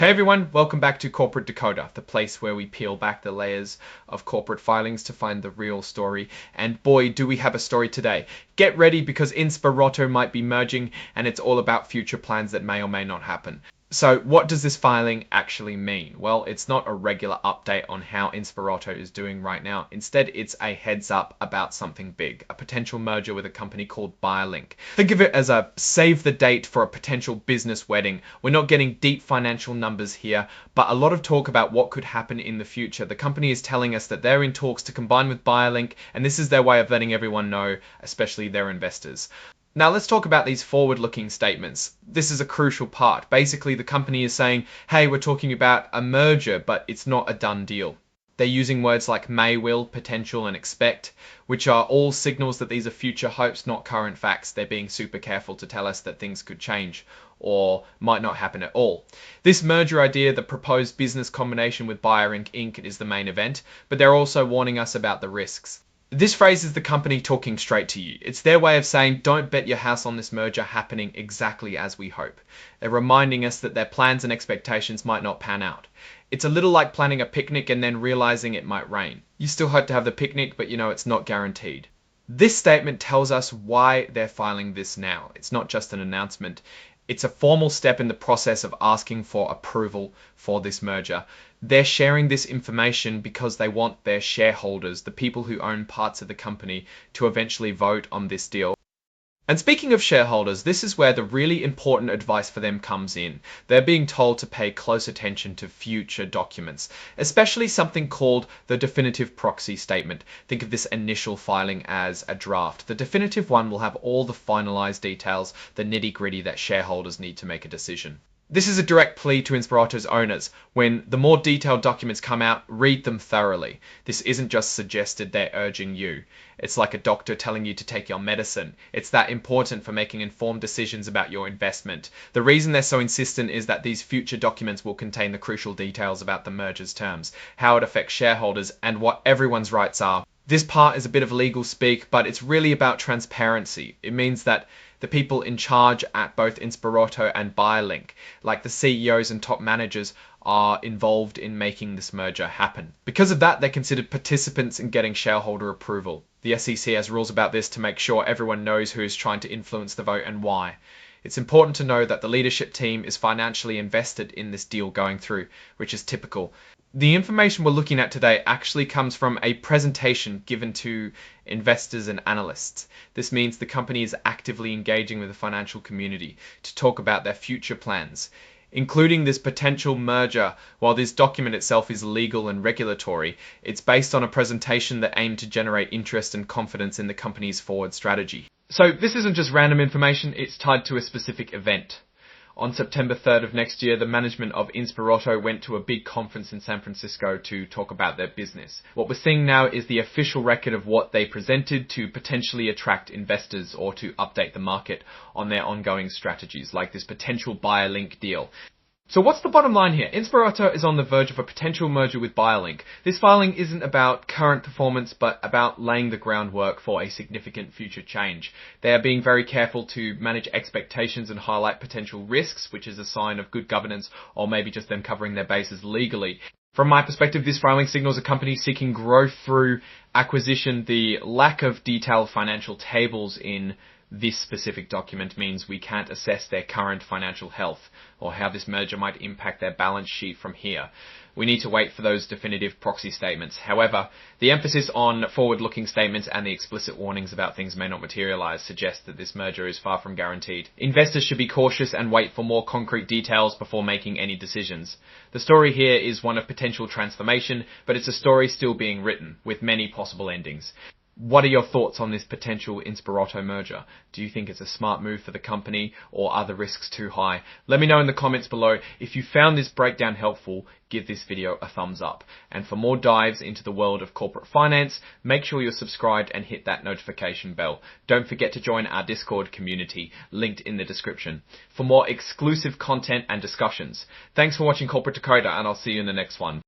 Hey everyone, welcome back to Corporate Decoder, the place where we peel back the layers of corporate filings to find the real story. And boy, do we have a story today. Get ready because Inspirato might be merging and it's all about future plans that may or may not happen. So what does this filing actually mean? Well, it's not a regular update on how Inspirato is doing right now. Instead, it's a heads up about something big, a potential merger with a company called Buyerlink. Think of it as a save the date for a potential business wedding. We're not getting deep financial numbers here, but a lot of talk about what could happen in the future. The company is telling us that they're in talks to combine with Buyerlink, and this is their way of letting everyone know, especially their investors. Now let's talk about these forward-looking statements. This is a crucial part. Basically, the company is saying, hey, we're talking about a merger, but it's not a done deal. They're using words like may, will, potential, and expect, which are all signals that these are future hopes, not current facts. They're being super careful to tell us that things could change or might not happen at all. This merger idea, the proposed business combination with Buyerlink Inc. is the main event, but they're also warning us about the risks. This phrase is the company talking straight to you. It's their way of saying, don't bet your house on this merger happening exactly as we hope. They're reminding us that their plans and expectations might not pan out. It's a little like planning a picnic and then realizing it might rain. You still hope to have the picnic, but you know it's not guaranteed. This statement tells us why they're filing this now. It's not just an announcement. It's a formal step in the process of asking for approval for this merger. They're sharing this information because they want their shareholders, the people who own parts of the company, to eventually vote on this deal. And speaking of shareholders, this is where the really important advice for them comes in. They're being told to pay close attention to future documents, especially something called the definitive proxy statement. Think of this initial filing as a draft. The definitive one will have all the finalized details, the nitty-gritty that shareholders need to make a decision. This is a direct plea to Inspirato's owners. When the more detailed documents come out, read them thoroughly. This isn't just suggested, they're urging you. It's like a doctor telling you to take your medicine. It's that important for making informed decisions about your investment. The reason they're so insistent is that these future documents will contain the crucial details about the merger's terms, how it affects shareholders, and what everyone's rights are. This part is a bit of legal speak, but it's really about transparency. It means that the people in charge at both Inspirato and Buyerlink, like the CEOs and top managers, are involved in making this merger happen. Because of that, they're considered participants in getting shareholder approval. The SEC has rules about this to make sure everyone knows who is trying to influence the vote and why. It's important to know that the leadership team is financially invested in this deal going through, which is typical. The information we're looking at today actually comes from a presentation given to investors and analysts. This means the company is actively engaging with the financial community to talk about their future plans, including this potential merger. While this document itself is legal and regulatory, it's based on a presentation that aimed to generate interest and confidence in the company's forward strategy. So this isn't just random information, it's tied to a specific event. On September 3rd of next year, the management of Inspirato went to a big conference in San Francisco to talk about their business. What we're seeing now is the official record of what they presented to potentially attract investors or to update the market on their ongoing strategies, like this potential Buyerlink deal. So what's the bottom line here? Inspirato is on the verge of a potential merger with Buyerlink. This filing isn't about current performance, but about laying the groundwork for a significant future change. They are being very careful to manage expectations and highlight potential risks, which is a sign of good governance, or maybe just them covering their bases legally. From my perspective, this filing signals a company seeking growth through acquisition. The lack of detailed financial tables in this specific document means we can't assess their current financial health or how this merger might impact their balance sheet from here. We need to wait for those definitive proxy statements. However, the emphasis on forward-looking statements and the explicit warnings about things may not materialize suggest that this merger is far from guaranteed. Investors should be cautious and wait for more concrete details before making any decisions. The story here is one of potential transformation, but it's a story still being written, with many possible endings. What are your thoughts on this potential Inspirato merger? Do you think it's a smart move for the company, or are the risks too high? Let me know in the comments below. If you found this breakdown helpful, give this video a thumbs up. And for more dives into the world of corporate finance, make sure you're subscribed and hit that notification bell. Don't forget to join our Discord community, linked in the description, for more exclusive content and discussions. Thanks for watching Corporate Decoder, and I'll see you in the next one.